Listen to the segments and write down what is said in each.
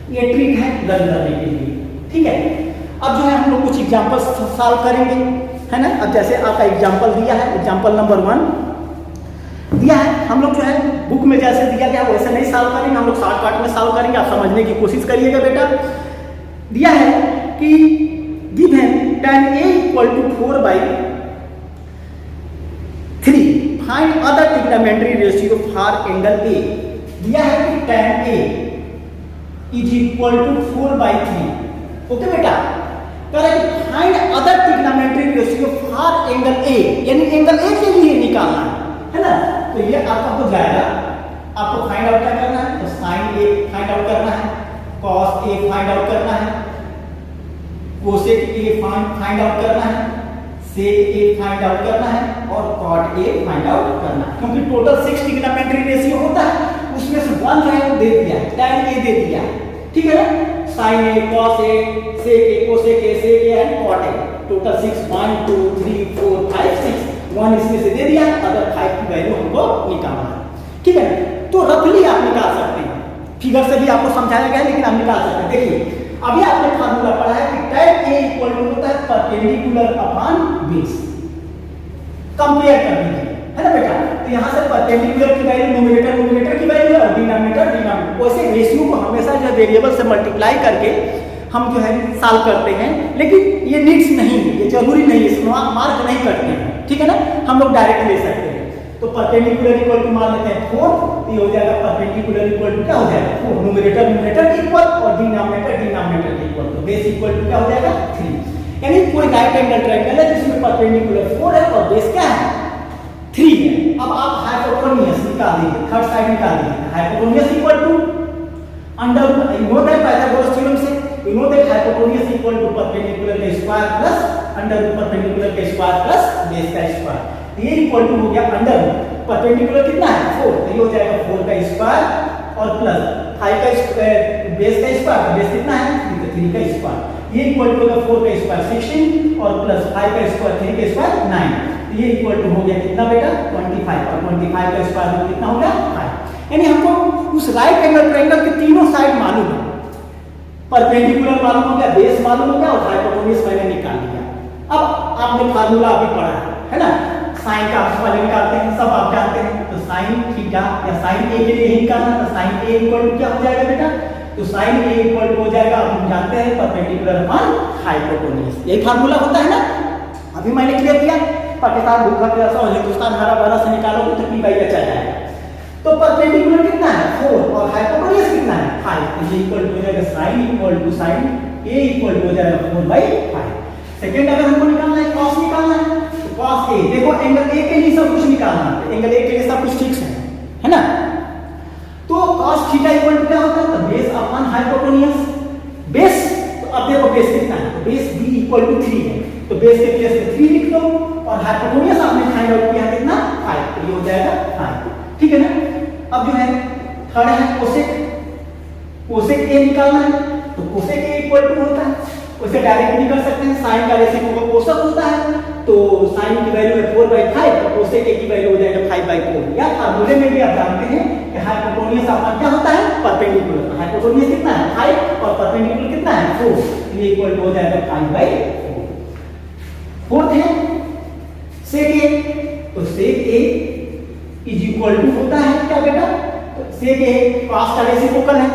ये ट्रिक है लर्न करने के लिए, ठीक है। अब जो है हम लोग कुछ एग्जाम्पल सॉल्व करेंगे, है ना। अब जैसे आपका एग्जाम्पल दिया है, एग्जाम्पल नंबर 1 दिया है, हम लोग जो है बुक में जैसे दिया गया वैसे नहीं सॉल्व करेंगे, हम लोग शॉर्टकट में सॉल्व करेंगे। आप समझने की कोशिश करिएगा बेटा। दिया है कि given tan A = 4/3 find other trigonometry ratio for angle A। दिया है कि tan A = 4/3, ओके बेटा। कह रहा है कि find other trigonometry ratio for angle A, यानी एंगल A के लिए निकालना है ना। तो ये आपका हो जाएगा, आपको फाइंड आउट क्या करना है, तो sin A फाइंड आउट करना है, cos A फाइंड आउट करना है, cosec A फाइंड आउट करना है, sec A फाइंड आउट करना है और cot A फाइंड आउट करना है। क्योंकि टोटल 6 ट्रिग्नोमेट्री रेशियो होता है, उसमें से 1 जो है वो दे दिया है, tan A दे दिया है, ठीक है ना। sin A, cos A, sec A, cosec A, sec A and cot A, total 6 1 2 3 4 5 6, 1 इसमें से दे दिया, अगर 5 की वैल्यू हमको निकालना है, ठीक है। तो रफली आप निकाल सकते हैं, फिगर से भी आपको समझाया गया है, लेकिन आप निकाल सकते हैं। देखिए अभी आपने फार्मूला पढ़ा है कि tan A = होता है परपेंडिकुलर अपॉन बेस। कंपेयर कर दीजिए, है ना बेटा। तो यहाँ से परपेंडिकुलर की वैल्यू न्यूमरेटर की वैल्यू है और डिनोमिनेटर। वैसे रेशियो को हमेशा जो वेरिएबल से मल्टीप्लाई करके हम जो है सॉल्व करते हैं, लेकिन ये नीड्स नहीं है, ये जरूरी नहीं है, इसमें मार्क नहीं करते हैं, ठीक है ना। हम लोग डायरेक्ट ले सकते हैं। तो परपेंडिकुलर इक्वल टू मान लेते हैं 4, तो ये हो जाएगा परपेंडिकुलर इक्वल टू क्या हो जाएगा 4, न्यूमरेटर इक्वल और डिनोमिनेटर इक्वल, तो बेस इक्वल टू क्या हो जाएगा 3। यानी कोई राइट एंगल ट्रायंगल है जिसमें परपेंडिकुलर 4 है और बेस क्या है 3 है। अब आप हाइपोटेन्यूज निकाल दीजिए, थर्ड साइड निकाल दीजिए। Hypotenuse equal to under, you know that Pythagoras theorem से you know that hypotenuse equal to perpendicular का square plus under root perpendicular का स्क्वायर प्लस बेस का स्क्वायर। ये इक्वल टू हो गया अंडर रूट परपेंडिकुलर कितना है 4, तो ये हो जाएगा 4 का स्क्वायर और प्लस 5 का बेस का स्क्वायर, बेस कितना है 3 का स्क्वायर। ये इक्वल टू होगा 4 का स्क्वायर 16 और प्लस 5 का स्क्वायर 3 का स्क्वायर 9, तो ये इक्वल टू हो गया कितना बेटा 25, और 25 का स्क्वायर कितना हो गया 5। यानी हमको उस राइट एंगल ट्रायंगल के तीनों साइड मालूम है, परपेंडिकुलर मालूम हो गया, बेस मालूम हो गया और हाइपोटेन्यूज मैंने निकाल लिया। अब आपने फार्मूला अभी पढ़ा है ना, साइन का वाले निकालते हैं, सब आप जानते हैं। तो साइन थीटा या साइन ए के लिए ही निकालना, तो साइन ए इक्वल टू क्या हो जाएगा बेटा, तो साइन ए इक्वल टू हो जाएगा, हम जानते हैं परपेंडिकुलर अपॉन हाइपोटेन्यूज, यही फार्मूला होता है ना। अभी मैंने क्लियर किया, पाकिस्तान भूखा प्यासा और हिंदुस्तान हरा भरा से निकालोगे तो पी बाई एच आ जाएगा। तो परपेंडिकुलर कितना है 4 और हाइपोटेन्यूज कितना है 5, तो ये इक्वल टू हो जाएगा sine equal to sine A equal to हो जाएगा 4/5। सेकंड अगर हमको निकालना है कॉस निकालना है, तो कॉस ए, देखो एंगल ए के लिए सब कुछ निकालना है, एंगल ए के लिए सब कुछ फिक्स है ना। तो कॉस थीटा इक्वल टू क्या होता है, तो बेस अपॉन हाइपोटेन्यूज। बेस, तो अब देखो बेस कितना है, तो बेस b इक्वल टू 3 है, तो बेस के प्लेस में 3 लिख दो और हाइपोटेन्यूज आपने फाइंड आउट किया कितना 5, तो ये हो जाएगा 5, ठीक है ना। अब जो है थर्ड है कोसेक, कोसेक ए निकालना है, तो कोसेक ए इक्वल टू होता है, उसे डायरेक्ट भी कर सकते हैं, साइन का रेसिप्रोकल कोसेक होता है, तो साइन की वैल्यू है 4/5 और कोसेक ए की वैल्यू हो जाएगा 5/4। या फार्मूले में भी आप जानते हैं कि हाइपोटेन्यूज आपका क्या होता है परपेंडिकुलर, हाइपोटेन्यूज कितना है 5 और परपेंडिकुलर कितना है 4, ये इक्वल टू हो जाएगा 5/4। फोर्थ है सेक ए, तो सेक ए इज इक्वल टू होता है क्या बेटा, तो सेक ए cos का रेसिप्रोकल है,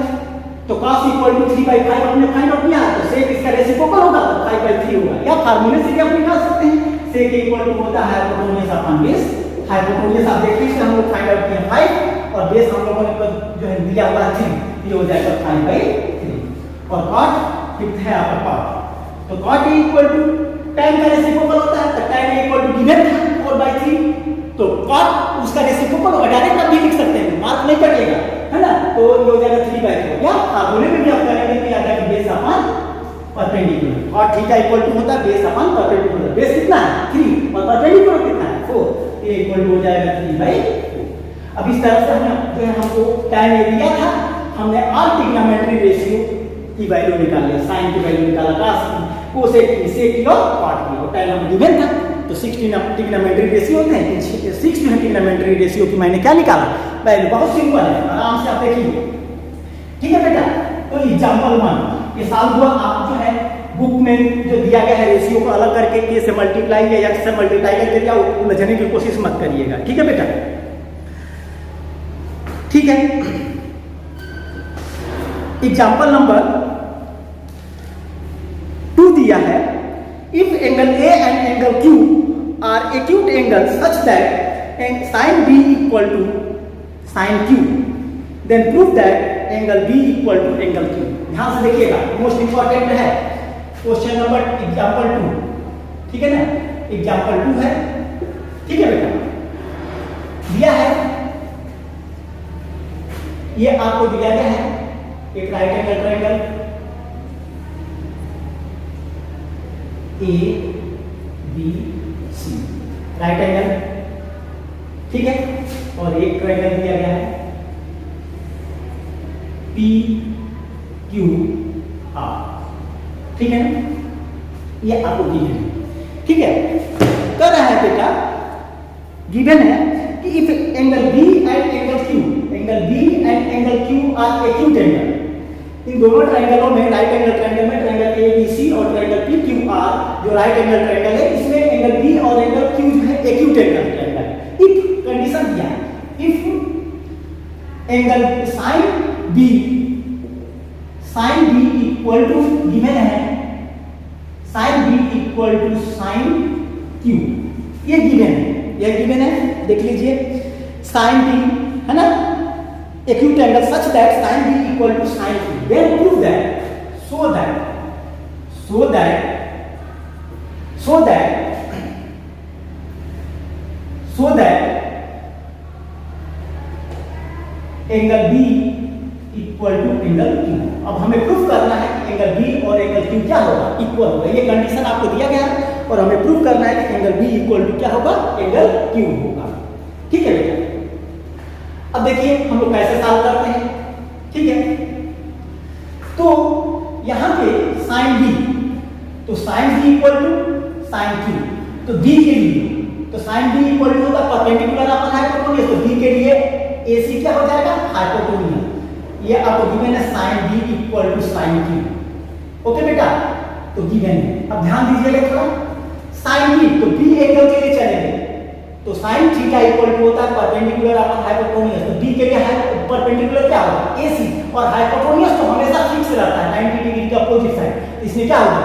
तो cos इक्वल टू 3/5 हमने फाइंड आउट किया, तो सेक इसका रेसिप्रोकल होगा तो 5/3 होगा। या फार्मूले से भी आप निकाल सकते हैं, सेक इक्वल टू होता है हाइपोटेन्यूज अपॉन बेस। हाइपोटेन्यूज आप देखिए इससे हम लोग फाइंड आउट किए 5 और बेस हम लोगों ने जो है दिया हुआ है 3, ये हो जाएगा 5/3। और cot फिफ्थ है आपका cot, तो cot इक्वल टू tan का रेसिप्रोकल होता है, तो tan इक्वल टू गिवन था 4/3, तो cot उसका रेसिप्रोकल होगा, डायरेक्ट आप भी लिख सकते हैं, मार्क नहीं कटेगा, है ना। तो ये हो जाएगा 3/4। या फार्मूले में भी आप करेंगे कि आ जाएगा बेस अपॉन परपेंडिकुलर, और थीटा इक्वल टू होता है बेस अपॉन परपेंडिकुलर। बेस कितना है 3 और परपेंडिकुलर कितना है 4, ये इक्वल टू हो जाएगा 3/4। अब इस तरह से हमने जो है हमको tan ए दिया था, हमने ऑल ट्रिग्नोमेट्री रेशियो की वैल्यू निकाल लिया, साइन की वैल्यू निकाला, cos कोसेक की, सेक की और cot की, और tan हमने गिवन था। तो 6 ट्रिग्नोमेट्री रेशियो होते हैं, 6 जो है ट्रिग्नोमेट्री रेशियो की मैंने क्या निकाला वैल्यू, बहुत सिंपल है, आराम से आप देखिए, ठीक है बेटा। तो एग्जांपल 1 ये सॉल्व हुआ। आप जो है बुक में जो दिया गया है रेशियो को अलग करके के से मल्टीप्लाई या एक्स से मल्टीप्लाई करके या उलझने की कोशिश मत करिएगा, ठीक है बेटा। ठीक है, एग्जांपल नंबर 2 दिया है, if angle A and angle Q are acute angle such that sine B equal to sine Q, then prove that angle B equal to angle Q. ध्यान से देखिएगा, मोस्ट इंपॉर्टेंट है क्वेश्चन नंबर एग्जांपल 2, ठीक है ना, example 2 है, ठीक है बेटा। दिया है, ये आपको दिया गया है एक right angle triangle A B C, right angle, ठीक है, और एक ट्रायंगल दिया गया है पी क्यू आर, ठीक है ना, ये आपको गिवन है, ठीक है। कर रहा है बेटा, गिवन है कि if angle B and angle Q, angle B and angle Q are acute angle, इन दोनों ट्रायंगलों में, राइट एंगल ट्रायंगल में ट्रायंगल ए बी सी और ट्रायंगल पी क्यू आर जो राइट एंगल ट्रायंगल है, इसमें एंगल बी और एंगल क्यू जो है acute angle triangle. If condition दिया है, if angle sine B equal to given है sine B equal to sine Q, ये गिवन है, ये गिवन है, देख लीजिए साइन बी है ना acute angle such that sin b equal to sin q, then prove that so that angle b equal to angle q। अब हमें प्रूफ करना है कि एंगल b और एंगल q क्या होगा, इक्वल होगा। ये कंडीशन आपको दिया गया है और हमें प्रूफ करना है कि एंगल b इक्वल टू क्या होगा, एंगल q होगा, ठीक है बेटा। अब देखिए हम लोग कैसे सॉल्व करते हैं, ठीक है। तो यहां पे साइन बी, तो sine B equal to sine Q, तो बी के लिए तो साइन बी इक्वल टू होगा परपेंडिकुलर अपन हाइपोटेन्यूज, तो बी के लिए एसी क्या हो जाएगा, हाइपोटेन्यूज। ये आपको गिवन है sine B equal to sine Q, okay बेटा, तो गिवन है। अब ध्यान दीजिएगा थोड़ा, साइन बी तो बी एंगल के लिए चलेंगे, तो साइन थीटा इक्वल टू होता है परपेंडिकुलर अपन हाइपोटेन्यूज, तो बी के लिए परपेंडिकुलर क्या होगा, एसी, और हाइपोटेन्यूज तो हमेशा फिक्स रहता है 90 डिग्री का अपोजिट साइड, इसमें क्या होगा,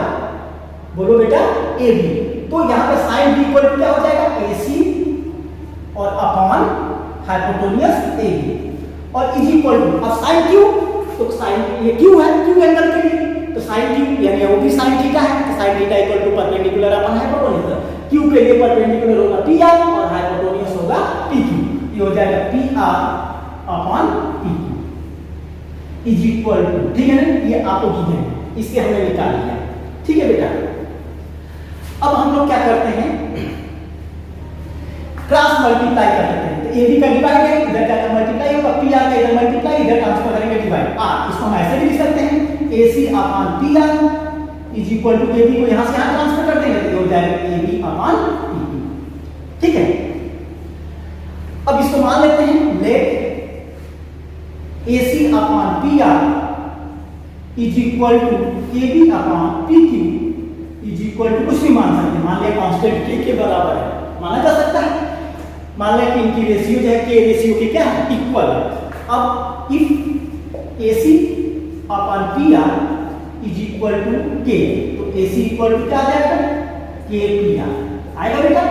बोलो बेटा, एबी। तो यहां पे साइन बी इक्वल टू क्या हो जाएगा, एसी और अपॉन हाइपोटेन्यूज एबी, और इज इक्वल टू, अब साइन क्यू, तो साइन ये क्यू है, क्यू एंगल के लिए, तो साइन क्यू यानी वो भी साइन थीटा है, तो sine theta equal to perpendicular upon hypotenuse, Q के लिए परपेंडिकुलर होगा पी आर और हाइपोटेन्यूज होगा पी क्यू, ये हो जाएगा P R upon P Q is equal to, ठीक है ना, ये आपको गिवन है, इसके हमने निकाल लिया, ठीक है बेटा। अब हम लोग क्या करते हैं, क्रॉस मल्टीप्लाई कर देते हैं, तो ए बी का डिवाइड है, इधर का मल्टीप्लाई होगा, पी आर का इधर मल्टीप्लाई, इधर ट्रांसफर करेंगे डिवाइड आर, इसको हम ऐसे भी लिख सकते हैं A C upon P R is equal to A B को यहां से यहां ट्रांसफर कर देंगे, तो हो जाएगा A B upon P Q, ठीक है। अब इसको मान लेते हैं, let A C upon P R is equal to A B upon P Q is equal to, कुछ भी मान सकते हैं, मान लिया कांस्टेंट के बराबर है, माना जा सकता है, मान लिया कि इनकी रेशियो जो है के रेशियो के क्या है, इक्वल है। अब if A C upon P R is equal to K, तो ए सी इक्वल टू क्या आ जाएगा, के पी आर आएगा बेटा,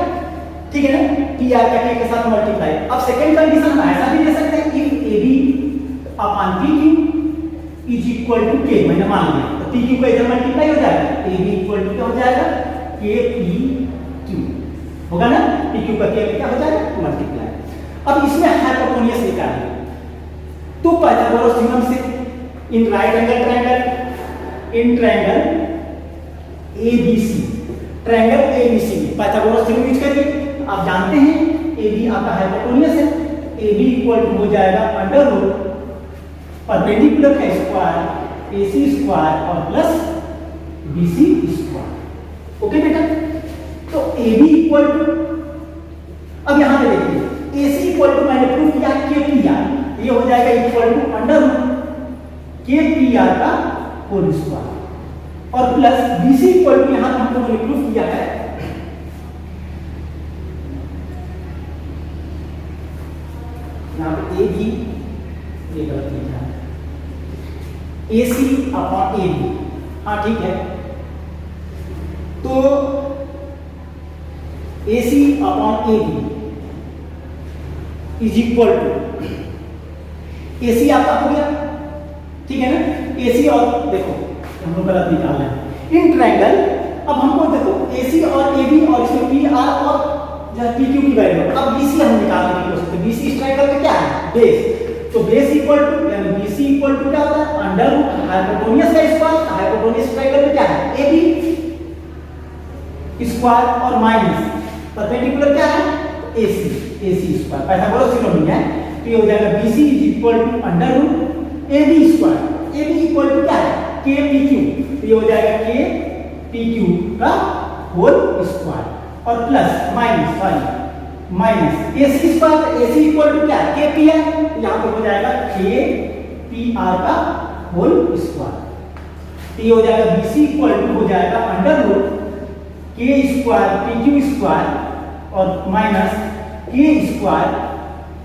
ठीक है ना, पी आर का के साथ मल्टीप्लाई। अब सेकंड कंडीशन हम ऐसा भी ले सकते हैं, if A B upon P Q is equal to K, मैंने मान लिया, तो पी क्यू का इधर मल्टीप्लाई हो जाएगा, ए बी इक्वल टू क्या हो जाएगा, के पी क्यू होगा ना, पी क्यू का के क्या हो जाएगा, मल्टीप्लाई। अब इसमें हाइपोटेन्यूज निकालिए, तो पाइथागोरस थ्योरम से in right angle triangle, in triangle ABC, triangle ABC में पाइथागोरस थ्योरम यूज करिए। आप जानते हैं AB आपका हाइपोटेन्यूज है, AB इक्वल टू हो जाएगा अंडर रूट परपेंडिकुलर का स्क्वायर AC स्क्वायर और प्लस BC स्क्वायर, ओके बेटा। तो AB इक्वल टू, अब यहां पे देखिए AC इक्वल टू मैंने प्रूफ किया के पी आर, ये हो जाएगा इक्वल टू अंडर रूट के पी आर का होल स्क्वायर और प्लस बीसी इक्वल टू यहां हम लोगों ने प्रूफ किया है यहां पे ए बी ये गलत लिखा है A C upon A B. हाँ ठीक है, तो A C upon A B is equal to A C आपका हो गया, ठीक है ना। ए सी और देखो हम लोग गलत निकाल रहे हैं इन ट्रायंगल। अब हमको देखो ए सी और ए बी और इसमें पी आर और पी क्यू की वैल्यू, अब बी सी हम निकालने की कोशिश करते हैं। बी सी इस ट्रायंगल में क्या है, बेस, तो बेस इक्वल टू यानी बी सी इक्वल टू क्या होता है, अंडर रूट हाइपोटेन्यूज का स्क्वायर। हाइपोटेन्यूज ट्रायंगल में क्या है, ए बी स्क्वायर और माइनस परपेंडिकुलर क्या है, A C square. Pythagoras theorem है, तो ये हो जाएगा B C is equal to under root A B square. A B equal to क्या है, के पी क्यू, तो ये हो जाएगा के पी क्यू का होल स्क्वायर और plus minus A C square. A C equal to क्या है, के पी आर, यहां पे हो जाएगा के पी आर का होल स्क्वायर। तो ये हो जाएगा बी सी इक्वल टू हो जाएगा अंडर रूट के स्क्वायर पी क्यू स्क्वायर और माइनस के स्क्वायर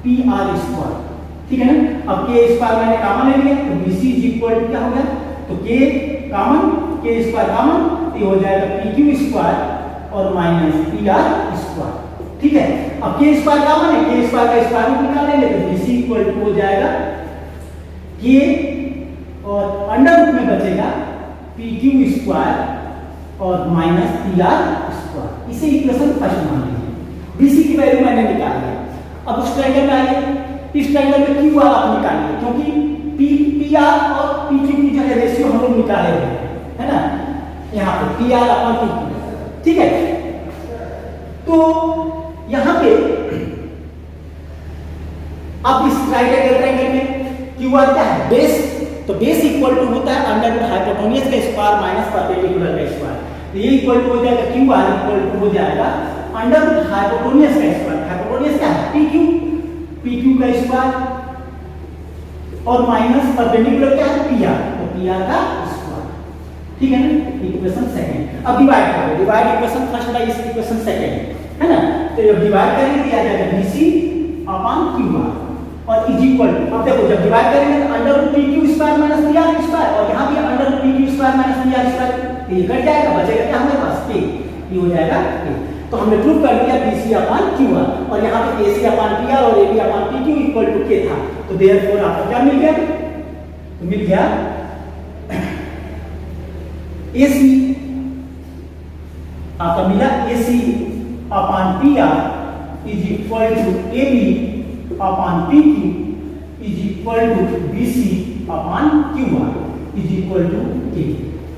पी आर स्क्वायर, ठीक है ना। अब के स्क्वायर मैंने कॉमन ले लिया, तो B C is equal to क्या हो गया, तो के कॉमन, के स्क्वायर कॉमन, तो ये हो जाएगा पी क्यू स्क्वायर और माइनस पी आर स्क्वायर, ठीक है। अब के स्क्वायर कॉमन है, के स्क्वायर का स्क्वायर रूट निकालेंगे तो बी सी इक्वल टू हो जाएगा के और अंडर रूट में बचेगा पी क्यू स्क्वायर और माइनस पी आर स्क्वायर। इसे इक्वेशन फर्स्ट मान लीजिए। बी सी की वैल्यू मैंने निकाल लिया। अब उस ट्रायंगल में आइए, इस ट्रायंगल में क्यू आर आप निकालिए, क्योंकि पी आर और पी क्यू की जो है रेशियो हम लोग निकाले हुए हैं, है ना, यहाँ पे P R upon P Q, ठीक है। तो यहाँ पे अब इस राइट एंगल ट्रायंगल में क्यू आर क्या है, बेस, तो बेस इक्वल टू होता है अंडर रूट हाइपोटेन्यूज का स्क्वायर माइनस परपेंडिकुलर का स्क्वायर। तो ये इक्वल टू हो जाएगा क्यू आर इक्वल टू हो जाएगा अंडर रूट हाइपोटेन्यूज का स्क्वायर। हाइपोटेन्यूज क्या है, पी क्यू का स्क्वायर और माइनस परपेंडिकुलर क्या है, पी आर, तो पी आर का स्क्वायर, ठीक है ना। Equation second. अब डिवाइड करो, डिवाइड इक्वेशन फर्स्ट बाय इस इक्वेशन सेकंड, है ना। तो जब डिवाइड करेंगे दिया जाएगा बीसी अपॉन क्यू आर और इज इक्वल टू, अब देखो जब डिवाइड करेंगे तो under root P Q square minus P R square और यहां भी under root P Q square minus P R square, तो ये कट जाएगा, बचेगा क्या हमारे पास, के, ये हो जाएगा के। तो हमने प्रूव कर दिया BC अपॉन QR और यहाँ पे AC अपॉन PR और AB upon PQ equal to K था। तो देयरफॉर आपको क्या मिल गया, तो मिल गया AC आपका मिला AC upon PR is equal to AB upon PQ is equal to BC upon QR is equal to K।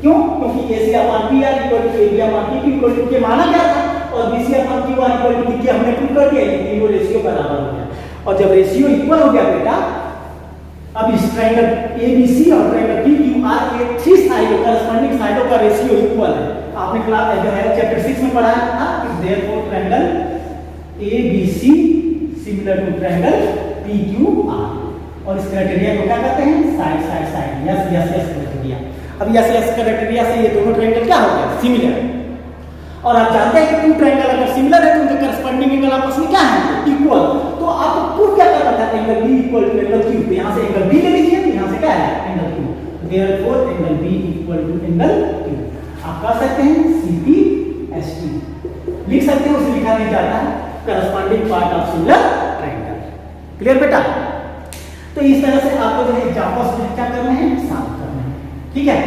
क्यों, क्योंकि AC upon PR equal to AB upon PQ equal to K माना गया था और BC upon QR equal to K हमने prove कर दिया, ये तीनों रेशियो बराबर हो गया। और जब रेशियो इक्वल हो गया बेटा, अब इस ट्रायंगल ABC और ट्रायंगल PQR के 3 साइडों करस्पॉन्डिंग साइडों का रेशियो इक्वल है। आपने क्लास जो है चैप्टर 6 में पढ़ाया था, therefore triangle ABC similar to triangle PQR और इस क्राइटेरिया को क्या कहते हैं, side side side, yes criteria. अब यस क्राइटेरिया से ये दोनों ट्रायंगल क्या हो गया, सिमिलर। और आप जानते हैं कि 2 ट्रायंगल अगर सिमिलर है तो उनके करस्पॉन्डिंग एंगल आपस में क्या है, इक्वल। तो आपको प्रूव क्या करना था, angle B equal to angle Q। तो यहां से एंगल B ले लीजिए, तो यहां से क्या है, angle Q। Therefore angle B equal to angle Q। आप कर सकते हैं CPST लिख सकते हैं, उसे लिखा नहीं जाता है, corresponding part of similar triangle. Clear बेटा। तो इस तरह से आपको जो है एग्जांपल्स क्या करने हैं, सॉल्व करने हैं, ठीक है।